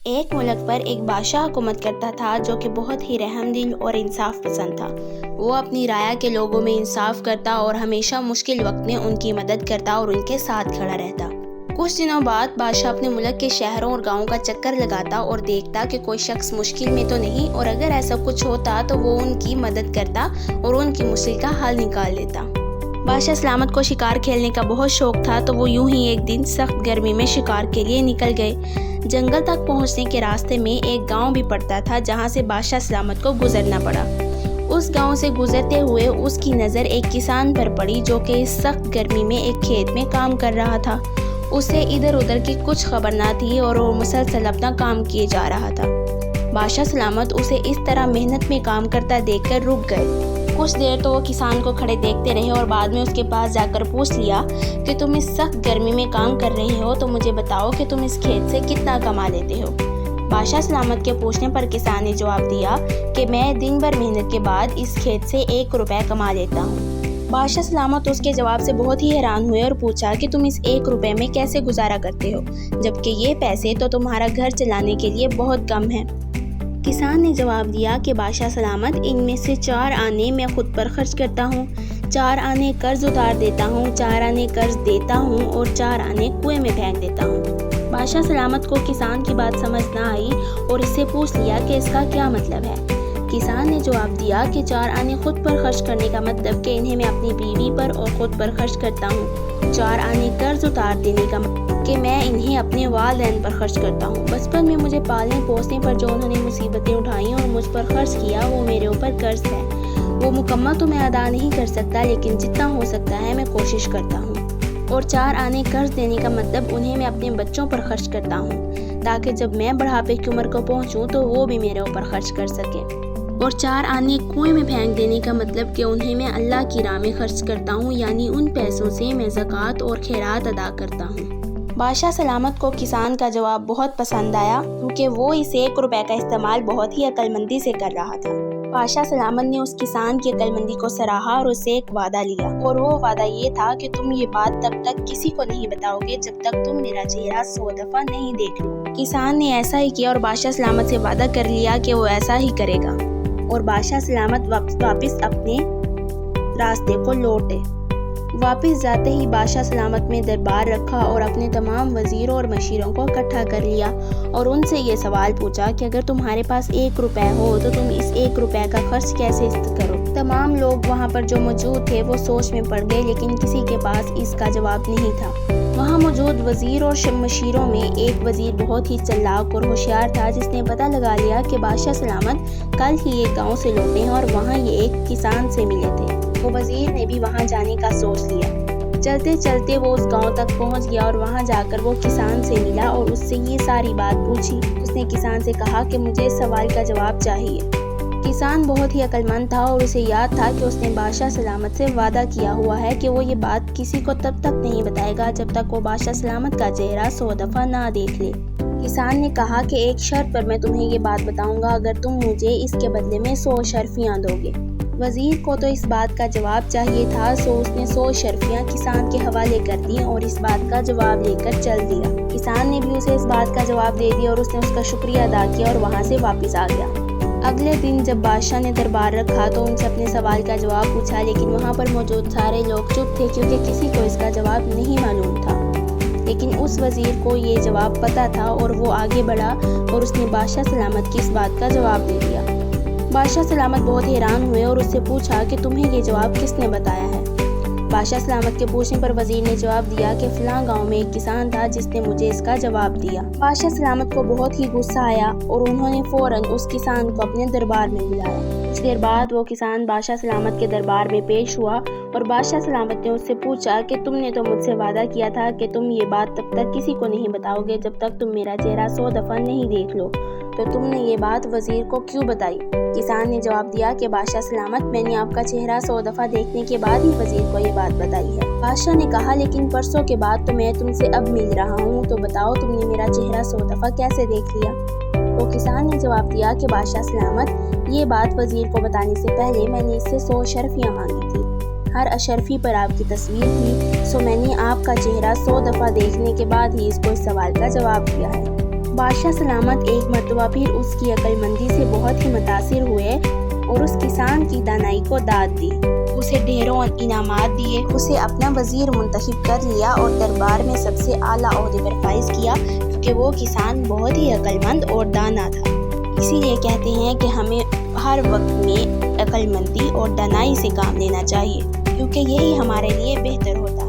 ایک ملک پر ایک بادشاہ حکومت کرتا تھا جو کہ بہت ہی رحم دل اور انصاف پسند تھا۔ وہ اپنی رعایا کے لوگوں میں انصاف کرتا اور ہمیشہ مشکل وقت میں ان کی مدد کرتا اور ان کے ساتھ کھڑا رہتا۔ کچھ دنوں بعد بادشاہ اپنے ملک کے شہروں اور گاؤں کا چکر لگاتا اور دیکھتا کہ کوئی شخص مشکل میں تو نہیں، اور اگر ایسا کچھ ہوتا تو وہ ان کی مدد کرتا اور ان کی مشکل کا حل نکال دیتا۔ بادشاہ سلامت کو شکار کھیلنے کا بہت شوق تھا، تو وہ یوں ہی ایک دن سخت گرمی میں شکار کے لیے نکل گئے۔ جنگل تک پہنچنے کے راستے میں ایک گاؤں بھی پڑتا تھا جہاں سے بادشاہ سلامت کو گزرنا پڑا۔ اس گاؤں سے گزرتے ہوئے اس کی نظر ایک کسان پر پڑی جو کہ اس سخت گرمی میں ایک کھیت میں کام کر رہا تھا۔ اسے ادھر ادھر کی کچھ خبر نہ تھی اور وہ مسلسل اپنا کام کیے جا رہا تھا۔ بادشاہ سلامت اسے اس طرح محنت میں کام کرتا دیکھ کر رک گئے۔ کچھ دیر تو وہ کسان کو کھڑے دیکھتے رہے اور بعد میں اس کے پاس جا کر پوچھ لیا کہ تم اس سخت گرمی میں کام کر رہے ہو تو مجھے بتاؤ کہ تم اس کھیت سے کتنا کما لیتے ہو۔ بادشاہ سلامت کے پوچھنے پر کسان نے جواب دیا کہ میں دن بھر محنت کے بعد اس کھیت سے 1 روپے کما لیتا ہوں۔ بادشاہ سلامت اس کے جواب سے بہت ہی حیران ہوئے اور پوچھا کہ تم اس 1 روپے میں کیسے گزارا کرتے ہو، جبکہ یہ پیسے تو تمہارا گھر چلانے کے لیے بہت کم ہیں۔ کسان نے جواب دیا کہ بادشاہ سلامت، ان میں سے 4 آنے میں خود پر خرچ کرتا ہوں، 4 آنے قرض اتار دیتا ہوں، 4 آنے قرض دیتا ہوں اور 4 آنے کنویں میں پھینک دیتا ہوں۔ بادشاہ سلامت کو کسان کی بات سمجھ نہ آئی اور اس سے پوچھ لیا کہ اس کا کیا مطلب ہے۔ کسان نے جواب دیا کہ 4 آنے خود پر خرچ کرنے کا مطلب کہ انہیں میں اپنی بیوی پر اور خود پر خرچ کرتا ہوں، 4 آنے قرض اتار دینے کا مطلب کہ میں انہیں اپنے والدین پر خرچ کرتا ہوں۔ بچپن میں مجھے پالنے پوسنے پر جو انہوں نے مصیبتیں اٹھائیں اور مجھ پر خرچ کیا، وہ میرے اوپر قرض ہے۔ وہ مکمل تو میں ادا نہیں کر سکتا، لیکن جتنا ہو سکتا ہے میں کوشش کرتا ہوں۔ اور 4 آنے قرض دینے کا مطلب انہیں میں اپنے بچوں پر خرچ کرتا ہوں، تاکہ جب میں بڑھاپے کی عمر کو پہنچوں تو وہ بھی میرے اوپر خرچ کر سکے۔ اور 4 آنے کنویں میں پھینک دینے کا مطلب کہ انہیں میں اللہ کی راہ میں خرچ کرتا ہوں، یعنی ان پیسوں سے میں زکوٰۃ اور خیرات ادا کرتا ہوں۔ بادشاہ سلامت کو کسان کا جواب بہت پسند آیا، کیونکہ وہ اس 1 روپے کا استعمال بہت ہی عقل مندی سے کر رہا تھا۔ بادشاہ سلامت نے اس کسان کی عقل مندی کو سراہا اور اس سے ایک وعدہ لیا، اور وہ وعدہ یہ تھا کہ تم یہ بات تب تک کسی کو نہیں بتاؤ گے جب تک تم میرا چہرہ 100 دفعہ نہیں دیکھ لو۔ کسان نے ایسا ہی کیا اور بادشاہ سلامت سے وعدہ کر لیا کہ وہ ایسا ہی کرے گا، اور بادشاہ سلامت واپس اپنے راستے کو لوٹے۔ واپس جاتے ہی بادشاہ سلامت میں دربار رکھا اور اپنے تمام وزیروں اور مشیروں کو اکٹھا کر لیا اور ان سے یہ سوال پوچھا کہ اگر تمہارے پاس 1 روپے ہو تو تم اس 1 روپے کا خرچ کیسے کرو۔ تمام لوگ وہاں پر جو موجود تھے وہ سوچ میں پڑ گئے، لیکن کسی کے پاس اس کا جواب نہیں تھا۔ وہاں موجود وزیر اور مشیروں میں ایک وزیر بہت ہی چالاک اور ہوشیار تھا، جس نے پتہ لگا لیا کہ بادشاہ سلامت کل ہی ایک گاؤں سے لوٹے ہیں اور وہاں یہ ایک کسان سے ملے تھے۔ وہ وزیر نے بھی وہاں جانے کا سوچ لیا۔ چلتے چلتے وہ اس گاؤں تک پہنچ گیا اور وہاں جا کر وہ کسان سے ملا اور اس سے یہ ساری بات پوچھی۔ اس نے کسان سے کہا کہ مجھے اس سوال کا جواب چاہیے۔ کسان بہت ہی عقل مند تھا اور اسے یاد تھا کہ اس نے بادشاہ سلامت سے وعدہ کیا ہوا ہے کہ وہ یہ بات کسی کو تب تک نہیں بتائے گا جب تک وہ بادشاہ سلامت کا چہرہ 100 دفعہ نہ دیکھ لے۔ کسان نے کہا کہ ایک شرط پر میں تمہیں یہ بات بتاؤں گا، اگر تم مجھے اس کے بدلے میں 100 اشرفیاں دو گے۔ وزیر کو تو اس بات کا جواب چاہیے تھا، سو اس نے 100 اشرفیاں کسان کے حوالے کر دیں اور اس بات کا جواب لے کر چل دیا۔ کسان نے بھی اسے اس بات کا جواب دے دیا اور اس نے اس کا شکریہ ادا کیا اور وہاں سے واپس آ گیا۔ اگلے دن جب بادشاہ نے دربار رکھا تو ان سے اپنے سوال کا جواب پوچھا، لیکن وہاں پر موجود سارے لوگ چپ تھے کیونکہ کسی کو اس کا جواب نہیں معلوم تھا۔ لیکن اس وزیر کو یہ جواب پتہ تھا اور وہ آگے بڑھا اور اس نے بادشاہ سلامت کی اس بات کا جواب دے دیا۔ بادشاہ سلامت بہت حیران ہوئے اور اس سے پوچھا کہ تمہیں یہ جواب کس نے بتایا ہے۔ بادشاہ سلامت کے پوچھنے پر وزیر نے جواب دیا کہ فلاں گاؤں میں ایک کسان تھا جس نے مجھے اس کا جواب دیا۔ بادشاہ سلامت کو بہت ہی غصہ آیا اور انہوں نے فوراً اس کسان کو اپنے دربار میں بلایا۔ کچھ دیر بعد وہ کسان بادشاہ سلامت کے دربار میں پیش ہوا اور بادشاہ سلامت نے اس سے پوچھا کہ تم نے تو مجھ سے وعدہ کیا تھا کہ تم یہ بات تب تک کسی کو نہیں بتاؤ گے جب تک تم میرا چہرہ 100 دفعہ نہیں دیکھ لو، تو تم نے یہ بات وزیر کو کیوں بتائی؟ کسان نے جواب دیا کہ بادشاہ سلامت، میں نے آپ کا چہرہ 100 دفعہ دیکھنے کے بعد ہی وزیر کو یہ بات بتائی ہے۔ بادشاہ نے کہا لیکن پرسوں کے بعد تو میں تم سے اب مل رہا ہوں، تو بتاؤ تم نے میرا چہرہ 100 دفعہ کیسے دیکھ لیا؟ تو کسان نے جواب دیا کہ بادشاہ سلامت، یہ بات وزیر کو بتانے سے پہلے میں نے اس سے 100 اشرفیاں مانگی تھی۔ ہر اشرفی پر آپ کی تصویر تھی، سو میں نے آپ کا چہرہ 100 دفعہ دیکھنے کے بعد ہی اس کو اس سوال کا جواب دیا ہے۔ بادشاہ سلامت ایک مرتبہ پھر اس کی عقل مندی سے بہت ہی متاثر ہوئے اور اس کسان کی دانائی کو داد دی، اسے ڈھیروں انعامات دیے، اسے اپنا وزیر منتخب کر لیا اور دربار میں سب سے اعلیٰ عہدے پر فائز کیا، کیونکہ وہ کسان بہت ہی عقل مند اور دانا تھا۔ اسی لیے کہتے ہیں کہ ہمیں ہر وقت میں عقل مندی اور دانائی سے کام لینا چاہیے، کیونکہ یہی ہمارے لیے بہتر ہوتا ہے۔